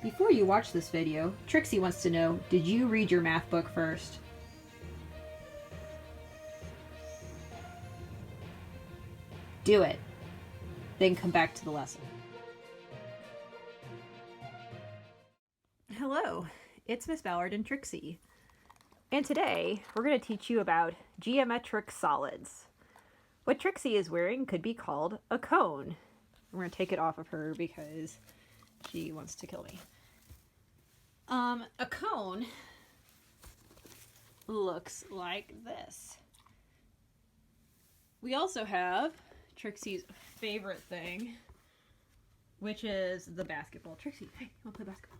Before you watch this video, Trixie wants to know, did you read your math book first? Do it. Then come back to the lesson. Hello, it's Miss Ballard and Trixie. And today, we're going to teach you about geometric solids. What Trixie is wearing could be called a cone. We're going to take it off of her because she wants to kill me. A cone looks like this. We also have Trixie's favorite thing, which is the basketball. Trixie, hey, you want to play basketball?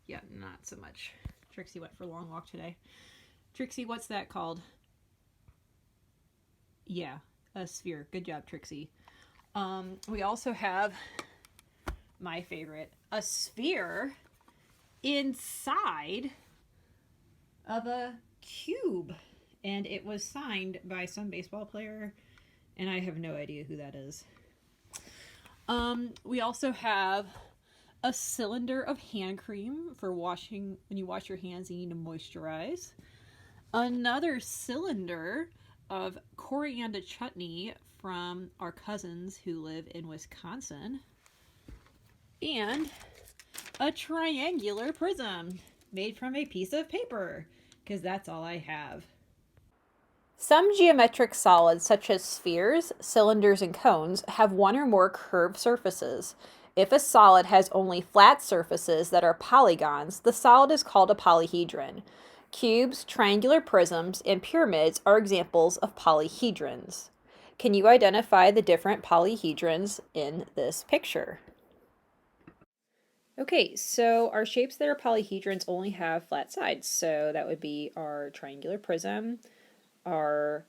Yeah, not so much. Trixie went for a long walk today. Trixie, what's that called? Yeah, a sphere. Good job, Trixie. We also have my favorite, a sphere inside of a cube. And it was signed by some baseball player, and I have no idea who that is. We also have a cylinder of hand cream for washing. When you wash your hands, you need to moisturize. Another cylinder of coriander chutney from our cousins who live in Wisconsin. And a triangular prism made from a piece of paper, because that's all I have. Some geometric solids, such as spheres, cylinders, and cones, have one or more curved surfaces. If a solid has only flat surfaces that are polygons, the solid is called a polyhedron. Cubes, triangular prisms, and pyramids are examples of polyhedrons. Can you identify the different polyhedrons in this picture? Okay, so our shapes that are polyhedrons only have flat sides. So that would be our triangular prism, our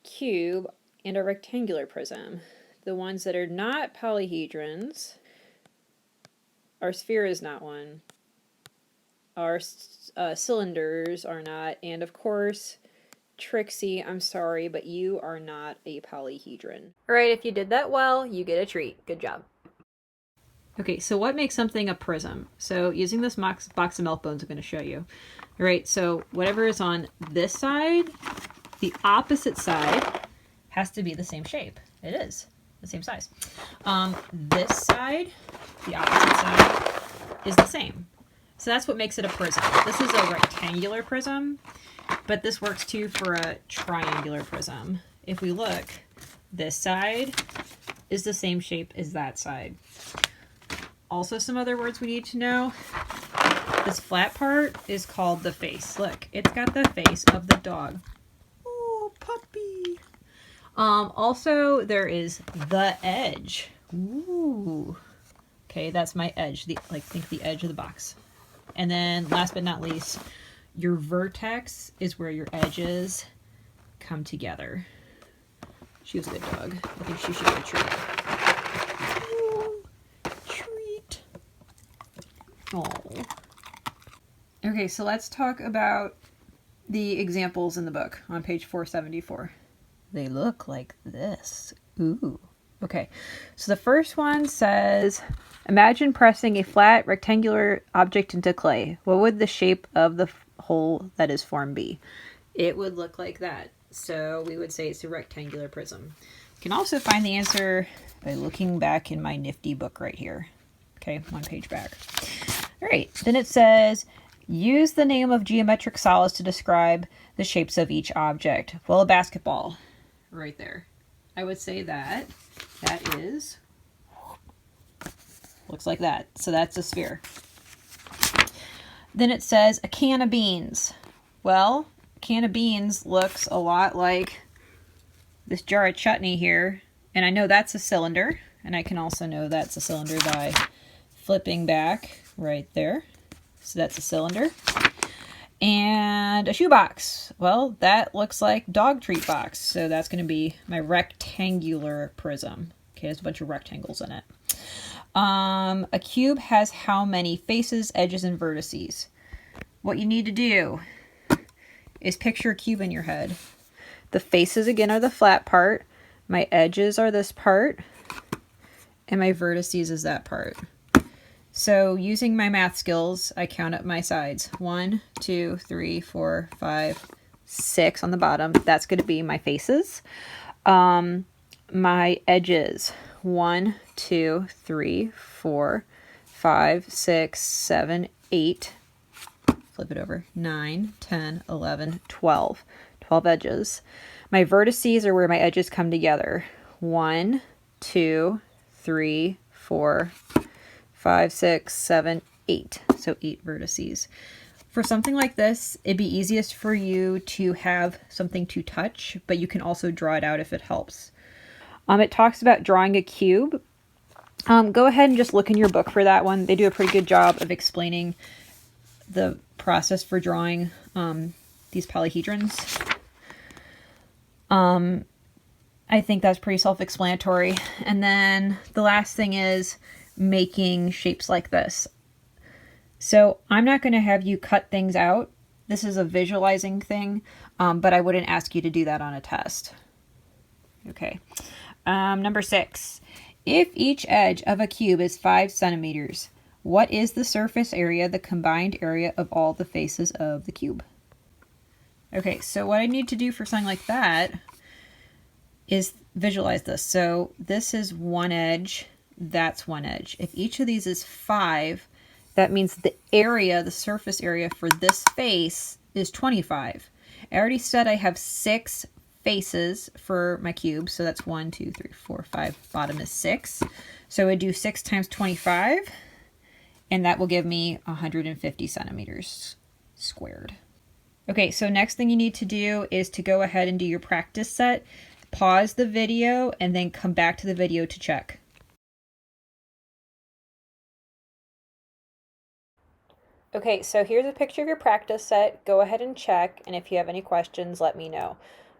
cube, and our rectangular prism. The ones that are not polyhedrons, our sphere is not one, our cylinders are not, and of course, Trixie, I'm sorry, but you are not a polyhedron. Alright, if you did that well, you get a treat. Good job. Okay, so what makes something a prism? So using this box of milk bones, I'm going to show you. All right, so whatever is on this side, the opposite side has to be the same shape. It is the same size. This side, the opposite side, is the same. So that's what makes it a prism. This is a rectangular prism, but this works too for a triangular prism. If we look, this side is the same shape as that side. Also, some other words we need to know. This flat part is called the face. Look, it's got the face of the dog. Oh, puppy. Also, there is the edge. Ooh. Okay, that's my edge. Think the edge of the box. And then, last but not least, your vertex is where your edges come together. She was a good dog. I think she should get a treat. Oh. Okay, so let's talk about the examples in the book on page 474. They look like this. Ooh. Okay, so the first one says, imagine pressing a flat rectangular object into clay. What would the shape of the hole that is formed be? It would look like that. So we would say it's a rectangular prism. You can also find the answer by looking back in my nifty book right here. Okay, one page back. All right, then it says, use the name of geometric solids to describe the shapes of each object. Well, a basketball, right there. I would say that is, looks like that. So that's a sphere. Then it says a can of beans. Well, a can of beans looks a lot like this jar of chutney here. And I know that's a cylinder. And I can also know that's a cylinder by flipping back right there. So that's a cylinder. And a shoebox. Well, that looks like dog treat box. So that's going to be my rectangular prism. Okay, there's a bunch of rectangles in it. A cube has how many faces, edges, and vertices? What you need to do is picture a cube in your head. The faces, again, are the flat part. My edges are this part. And my vertices is that part. So using my math skills, I count up my sides. 1, 2, 3, 4, 5, 6 on the bottom. That's going to be my faces. My edges. 1, 2, 3, 4, 5, 6, 7, 8. Flip it over. 9, 10, 11, 12. 12 edges. My vertices are where my edges come together. 1, 2, 3, 4, 5, 6, 7, 8. So 8 vertices. For something like this, it'd be easiest for you to have something to touch, but you can also draw it out if it helps. It talks about drawing a cube. Go ahead and just look in your book for that one. They do a pretty good job of explaining the process for drawing these polyhedrons. I think that's pretty self-explanatory. And then the last thing is making shapes like this. So I'm not going to have you cut things out. This is a visualizing thing, but I wouldn't ask you to do that on a test. Okay. Number 6. If each edge of a cube is 5 centimeters, what is the surface area, the combined area of all the faces of the cube? Okay, so what I need to do for something like that is visualize this. So this is one edge, that's one edge. If each of these is 5, that means the area, the surface area for this face is 25. I already said I have 6 faces for my cube, so that's 1, 2, 3, 4, 5. Bottom is 6. So I do 6 times 25, and that will give me 150 centimeters squared. Okay, so next thing you need to do is to go ahead and do your practice set. Pause the video and then come back to the video to check. Okay, so here's a picture of your practice set. Go ahead and check, and if you have any questions, let me know.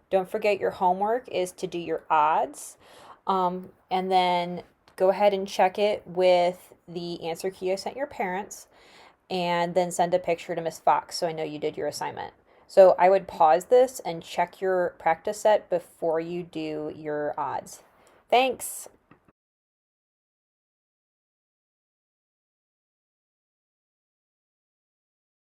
Don't forget your homework is to do your odds, and then go ahead and check it with the answer key I sent your parents, and then send a picture to Miss Fox so I know you did your assignment. So I would pause this and check your practice set before you do your odds. Thanks!